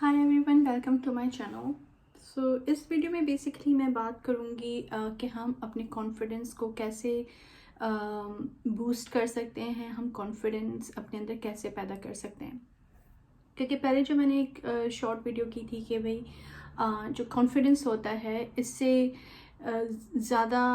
Hi everyone, welcome to my channel. So इस वीडियो में बेसिकली मैं बात करूँगी कि हम अपने कॉन्फिडेंस को कैसे बूस्ट कर सकते हैं, हम कॉन्फिडेंस अपने अंदर कैसे पैदा कर सकते हैं। क्योंकि पहले जो मैंने एक शॉर्ट वीडियो की थी कि भाई जो कॉन्फिडेंस होता है इससे ज़्यादा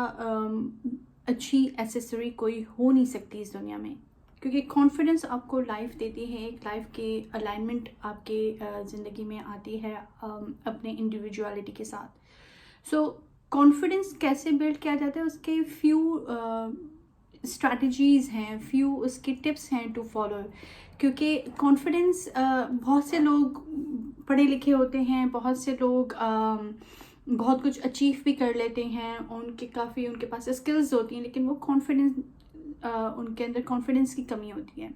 अच्छी एसेसरी कोई हो नहीं सकती इस दुनिया में, क्योंकि कॉन्फिडेंस आपको लाइफ देती है, एक लाइफ के अलाइनमेंट आपके ज़िंदगी में आती है अपने इंडिविजुअलिटी के साथ। सो कॉन्फिडेंस कैसे बिल्ड किया जाता है, उसके फ्यू स्ट्रैटेजीज़ हैं, फ्यू उसके टिप्स हैं टू फॉलो। क्योंकि कॉन्फिडेंस बहुत से लोग पढ़े लिखे होते हैं, बहुत से लोग बहुत कुछ अचीव भी कर लेते हैं, उनके पास स्किल्स होती हैं, लेकिन वो कॉन्फिडेंस उनके अंदर कॉन्फिडेंस की कमी होती है।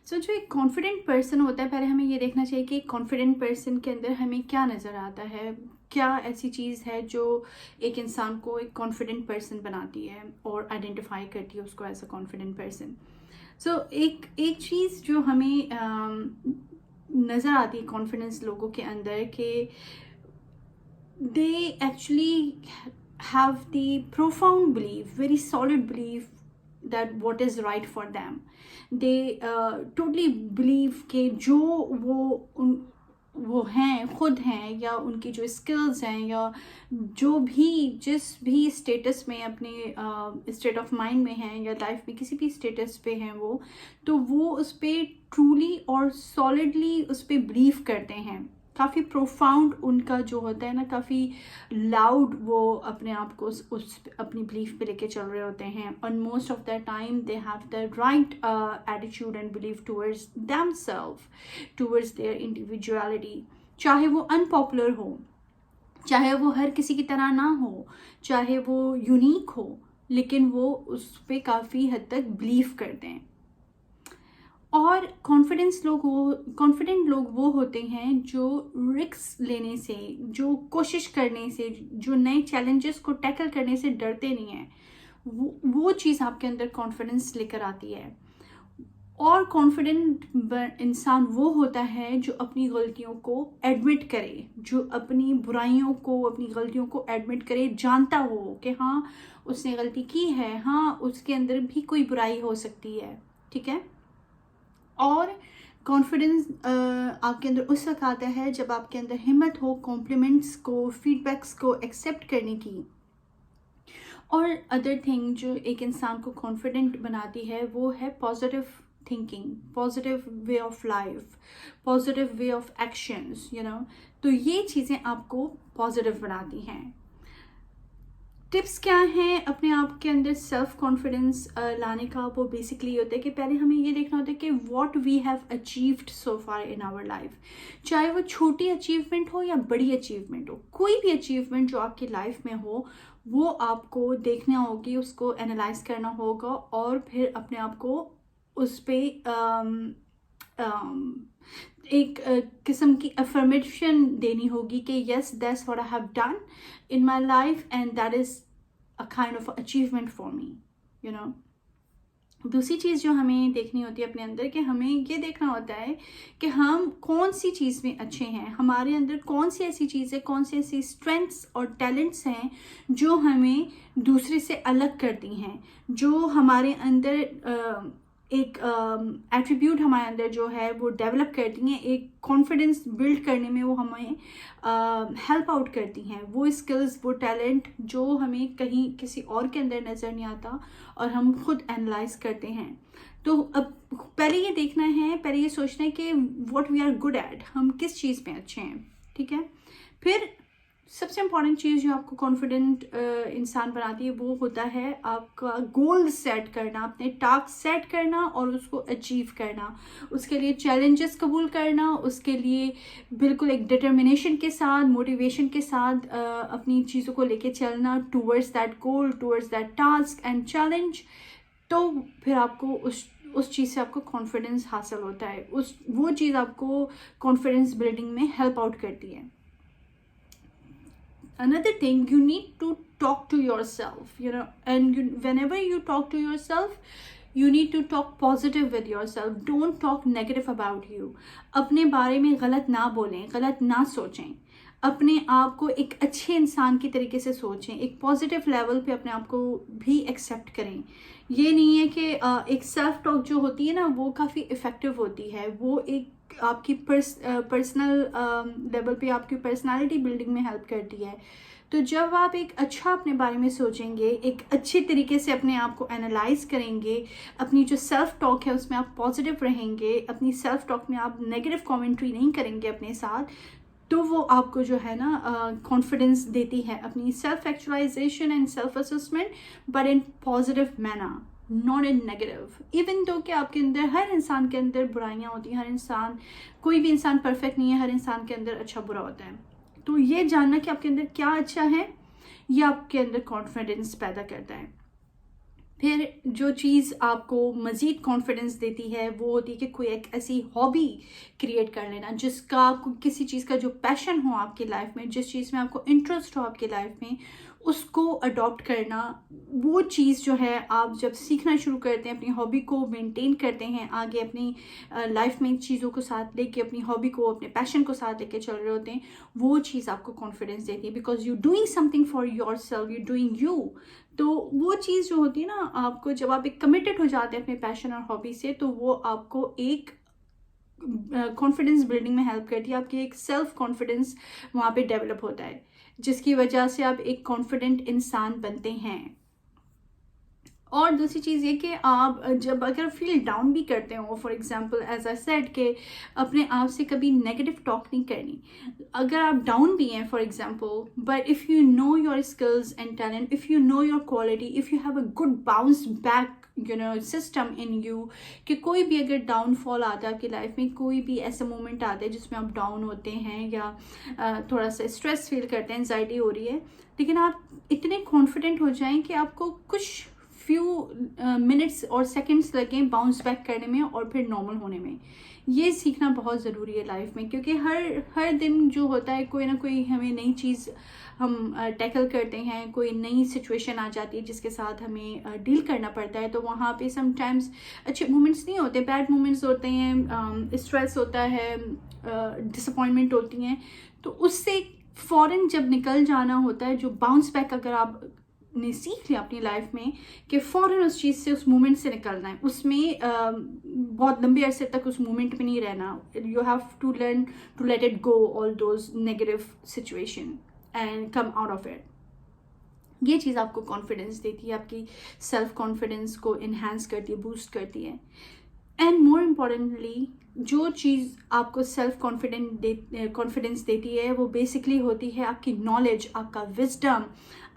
सो जो एक कॉन्फिडेंट पर्सन होता है, पहले हमें ये देखना चाहिए कि कॉन्फिडेंट पर्सन के अंदर हमें क्या नज़र आता है, क्या ऐसी चीज़ है जो एक इंसान को एक कॉन्फिडेंट पर्सन बनाती है और आइडेंटिफाई करती है उसको एज अ कॉन्फिडेंट पर्सन। सो एक चीज़ जो हमें नज़र आती है कॉन्फिडेंस लोगों के अंदर कि they actually have the profound belief, very solid belief that what is right for them. They totally believe कि जो वो हैं, खुद हैं, या उनकी जो स्किल्स हैं, या जो भी जिस भी स्टेटस में अपने स्टेट ऑफ माइंड में हैं, या लाइफ में किसी भी स्टेटस पे हैं वो, तो वो उस पर ट्रूली और सॉलिडली उस पर बिलीव करते हैं। काफ़ी प्रोफाउंड उनका जो होता है ना, काफ़ी लाउड वो अपने आप को उस अपनी बिलीफ पे लेके चल रहे होते हैं। और most of the time they have the right attitude and believe towards themselves, towards their individuality. चाहे वो अनपॉपुलर हो, चाहे वो हर किसी की तरह ना हो, चाहे वो यूनिक हो, लेकिन वो उस पर काफ़ी हद तक बिलीव करते हैं। और कॉन्फिडेंट लोग वो होते हैं जो रिस्क लेने से, जो कोशिश करने से, जो नए चैलेंजेस को टैकल करने से डरते नहीं हैं। वो चीज़ आपके अंदर कॉन्फिडेंस लेकर आती है। और कॉन्फिडेंट इंसान वो होता है जो अपनी गलतियों को एडमिट करे, जो अपनी बुराइयों को, अपनी गलतियों को एडमिट करे, जानता हो कि हाँ उसने गलती की है, हाँ उसके अंदर भी कोई बुराई हो सकती है, ठीक है। और कॉन्फिडेंस आपके अंदर उस वक्त आता है जब आपके अंदर हिम्मत हो कॉम्प्लीमेंट्स को, फीडबैक्स को एक्सेप्ट करने की। और अदर थिंग जो एक इंसान को कॉन्फिडेंट बनाती है वो है positive thinking, positive way of life, positive way of actions, तो ये चीज़ें आपको पॉजिटिव बनाती हैं। टिप्स क्या हैं अपने आप के अंदर सेल्फ कॉन्फिडेंस लाने का? वो बेसिकली होता है कि पहले हमें ये देखना होता है कि what we have achieved so far in our life. चाहे वो छोटी अचीवमेंट हो या बड़ी अचीवमेंट हो, कोई भी अचीवमेंट जो आपकी लाइफ में हो वो आपको देखना होगी, उसको एनालाइज करना होगा, और फिर अपने आप को उस पर एक किस्म की अफर्मेशन देनी होगी कि yes, that's what I have done in my life and that is a kind of achievement for me. दूसरी चीज़ जो हमें देखनी होती है अपने अंदर, कि हमें ये देखना होता है कि हम कौन सी चीज़ में अच्छे हैं, हमारे अंदर कौन सी ऐसी चीज़ है, कौन सी ऐसी स्ट्रेंथ्स और टैलेंट्स हैं जो हमें दूसरे से अलग करती हैं, जो हमारे अंदर एक एट्रीब्यूट हमारे अंदर जो है वो डेवलप करती हैं, एक कॉन्फिडेंस बिल्ड करने में वो हमें हेल्प आउट करती हैं। वो स्किल्स, वो टैलेंट जो हमें कहीं किसी और के अंदर नज़र नहीं आता और हम खुद एनालाइज करते हैं। तो अब पहले ये देखना है, पहले ये सोचना है कि what we are good at, हम किस चीज़ में अच्छे हैं, ठीक है। फिर सबसे इम्पॉर्टेंट चीज़ जो आपको कॉन्फिडेंट इंसान बनाती है वो होता है आपका गोल सेट करना, अपने टास्क सेट करना और उसको अचीव करना, उसके लिए चैलेंजेस कबूल करना, उसके लिए बिल्कुल एक डिटर्मिनेशन के साथ, मोटिवेशन के साथ अपनी चीज़ों को लेके चलना towards that goal, towards that task and challenge. तो फिर आपको उस चीज़ से आपको कॉन्फिडेंस हासिल होता है, वो चीज़ आपको कॉन्फिडेंस बिल्डिंग में हेल्प आउट करती है। Another thing, you need to talk to yourself, and whenever you talk to yourself, You need to talk positive with yourself. Don't talk negative about you. अपने बारे में गलत ना बोलें, गलत ना सोचें. अपने आप को एक अच्छे इंसान की तरीके से सोचें, एक पॉजिटिव लेवल पे अपने आप को भी एक्सेप्ट करें. ये नहीं है कि एक सेल्फ टॉक जो होती है ना वो काफ़ी इफ़ेक्टिव होती है, वो एक आपकी पर्सनल लेवल पे आपकी पर्सनालिटी बिल्डिंग में हेल्प करती है. तो जब आप एक अच्छा अपने बारे में सोचेंगे, एक अच्छे तरीके से अपने आप को एनालाइज करेंगे, अपनी जो सेल्फ टॉक है उसमें आप पॉजिटिव रहेंगे, अपनी सेल्फ टॉक में आप नेगेटिव कमेंट्री नहीं करेंगे अपने साथ, तो वो आपको जो है ना कॉन्फिडेंस देती है. अपनी self actualisation and self assessment, but in positive manner, not in negative. Even though कि आपके अंदर, हर इंसान के अंदर बुराइयाँ होती हैं, हर इंसान, कोई भी इंसान परफेक्ट नहीं है, हर इंसान के अंदर अच्छा बुरा होता है. तो ये जानना कि आपके अंदर क्या अच्छा है, ये आपके अंदर कॉन्फिडेंस पैदा करता है. फिर जो चीज़ आपको मज़ीद कॉन्फिडेंस देती है वो होती है कि कोई एक ऐसी हॉबी क्रिएट कर लेना, जिसका आपको, किसी चीज़ का जो पैशन हो आपकी लाइफ में, जिस चीज़ में आपको इंटरेस्ट हो आपकी लाइफ में, उसको अडॉप्ट करना. वो चीज़ जो है आप जब सीखना शुरू करते हैं, अपनी हॉबी को मेंटेन करते हैं, आगे अपनी लाइफ में चीज़ों को साथ लेके, अपनी हॉबी को, अपने पैशन को साथ लेके चल रहे होते हैं, वो चीज़ आपको कॉन्फिडेंस देती है. Because you doing something for your self, you doing you. तो वो चीज़ जो होती है ना, आपको जब आप एक कमिटेड हो जाते हैं अपने पैशन और हॉबी से, तो वो आपको एक कॉन्फिडेंस बिल्डिंग में हेल्प करती है. आपकी एक सेल्फ कॉन्फिडेंस वहाँ पे डेवलप होता है, जिसकी वजह से आप एक कॉन्फिडेंट इंसान बनते हैं. और दूसरी चीज़ ये कि आप जब अगर फील डाउन भी करते हो, for example as I said, कि अपने आप से कभी नेगेटिव टॉक नहीं करनी. अगर आप डाउन भी हैं for example, but if you know your skills and talent, if you know your quality, if you have a good bounce back system in you, कि कोई भी अगर डाउनफॉल आता है आपकी लाइफ में, कोई भी ऐसा मोमेंट आता है जिसमें आप डाउन होते हैं या थोड़ा सा स्ट्रेस फील करते हैं, एंजाइटी हो रही है, लेकिन आप इतने कॉन्फिडेंट हो जाएं कि आपको कुछ फ्यू मिनट्स और सेकंड्स लगें बाउंस बैक करने में और फिर नॉर्मल होने में. ये सीखना बहुत ज़रूरी है लाइफ में, क्योंकि हर दिन जो होता है, कोई ना कोई हमें नई चीज़ हम टैकल करते हैं, कोई नई सिचुएशन आ जाती है जिसके साथ हमें डील करना पड़ता है. तो वहाँ पे समटाइम्स अच्छे मोमेंट्स नहीं होते, बैड मोमेंट्स होते हैं, स्ट्रेस होता है, डिसअपॉइंटमेंट होती हैं. तो उससे फ़ौरन जब निकल जाना होता है, जो बाउंस बैक अगर आप ने सीख लिया अपनी लाइफ में कि फ़ौरन उस चीज़ से, उस मोमेंट से निकलना है, उसमें बहुत लंबे अरसे तक उस मोमेंट में नहीं रहना. You have to learn to let it go all those negative situation and come out of it. ये चीज़ आपको कॉन्फिडेंस देती है, आपकी सेल्फ कॉन्फिडेंस को इन्हांस करती है, बूस्ट करती है. एंड मोर इम्पॉर्टेंटली, जो चीज़ आपको सेल्फ कॉन्फिडेंस देती है वो बेसिकली होती है आपकी नॉलेज, आपका विजडम,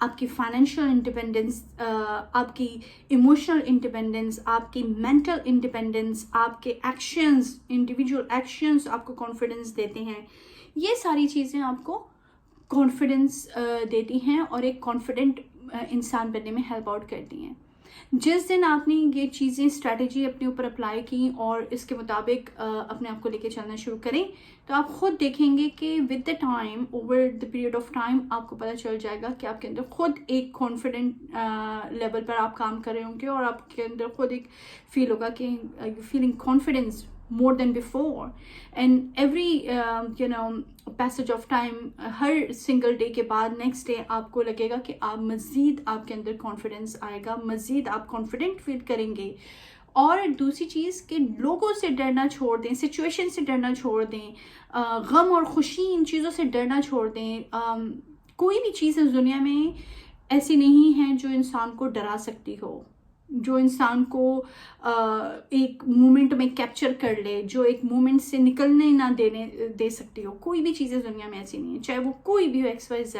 आपकी फाइनेंशियल इंडिपेंडेंस, आपकी इमोशनल इंडिपेंडेंस, आपकी मेंटल इंडिपेंडेंस, आपके एक्शंस, इंडिविजुअल एक्शंस आपको कॉन्फिडेंस देते हैं. ये सारी चीज़ें आपको कॉन्फिडेंस देती हैं और एक कॉन्फिडेंट इंसान बनने में हेल्प आउट करती हैं. जिस दिन आपने ये चीज़ें, स्ट्रैटेजी अपने ऊपर अप्लाई की और इसके मुताबिक अपने आप को लेके चलना शुरू करें, तो आप खुद देखेंगे कि with the time, over the period of time, आपको पता चल जाएगा कि आपके अंदर खुद एक कॉन्फिडेंट लेवल पर आप काम कर रहे होंगे और आपके अंदर खुद एक फील होगा कि you feeling confidence more than before. And every passage of time, her single day के बाद next day आपको लगेगा कि आप मज़ीद, आपके अंदर confidence आएगा, मज़ीद आप confident feel करेंगे. और दूसरी चीज़ कि लोगों से डरना छोड़ दें, सिचुएशन से डरना छोड़ दें, गम और खुशी, इन चीज़ों से डरना छोड़ दें. कोई भी चीज़ इस दुनिया में ऐसी नहीं है जो इंसान को डरा सकती हो, जो इंसान को एक मोमेंट में कैप्चर कर ले, जो एक मोमेंट से निकलने ना दे सकती हो. कोई भी चीज़ें दुनिया में ऐसी नहीं है, चाहे वो कोई भी हो, XYZ.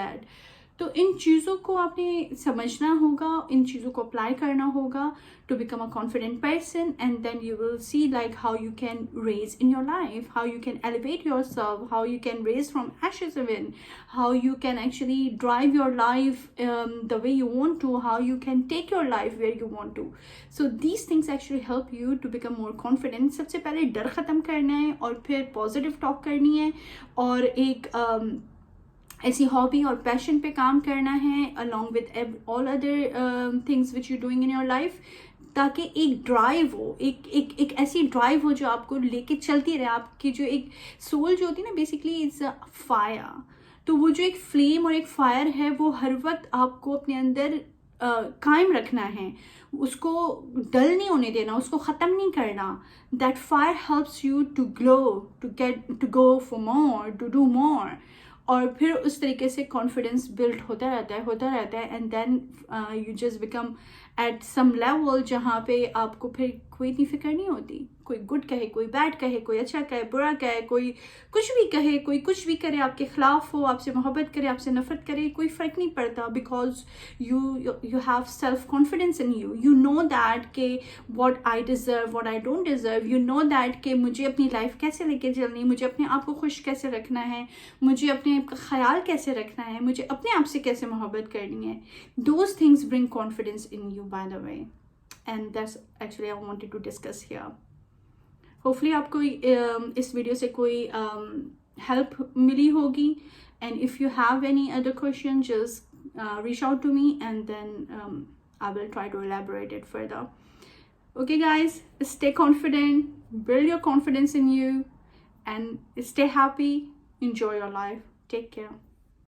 तो इन चीज़ों को आपने समझना होगा, इन चीज़ों को अप्लाई करना होगा to become a confident person, and then you will see like how you can raise in your life, how you can elevate yourself, how you can raise from ashes even, how you can actually drive your life the way you want to, how you can take your life where you want to. So these things actually help you to become more confident. सबसे पहले डर ख़त्म करना है और फिर positive talk करनी है और एक ऐसी हॉबी और पैशन पे काम करना है along with all other things which you're doing in your life. تاکہ ایک ڈرائیو ہو, ایک ایسی ڈرائیو ہو جو آپ کو لے کے چلتی رہے. آپ کی جو ایک سول جو ہوتی ہے نا, بیسکلی اٹس اے فائر. تو وہ جو ایک فلیم اور ایک فائر ہے وہ ہر وقت آپ کو اپنے اندر قائم رکھنا ہے, اس کو ڈل نہیں ہونے دینا, اس کو ختم نہیں کرنا. That fire helps you to glow, to go for more, to do more. اور پھر اس طریقے سے کانفیڈینس بلڈ ہوتا رہتا ہے and then you just become at some level جہاں پہ آپ کو پھر کوئی اتنی فکر نہیں ہوتی. کوئی گڈ کہے, کوئی بیڈ کہے, کوئی اچھا کہے, برا کہے, کوئی کچھ بھی کہے, کوئی کچھ بھی کرے, آپ کے خلاف ہو, آپ سے محبت کرے, آپ سے نفرت کرے, کوئی فرق نہیں پڑتا. Because you have self confidence in you. You know that کہ what I deserve, what I don't deserve. You know that کہ مجھے اپنی لائف کیسے لے کے چلنی, مجھے اپنے آپ کو خوش کیسے رکھنا ہے, مجھے اپنے آپ کا خیال کیسے رکھنا ہے, مجھے اپنے آپ سے کیسے محبت کرنی ہے. Those things bring confidence in you, by the way. And that's actually I wanted to discuss here. Hopefully آپ کو اس ویڈیو سے کوئی help ملی ہوگی. And if you have any other question, just reach out to me and then I will try to elaborate it further. Okay guys, stay confident, build your confidence in you and stay happy, enjoy your life. Take care.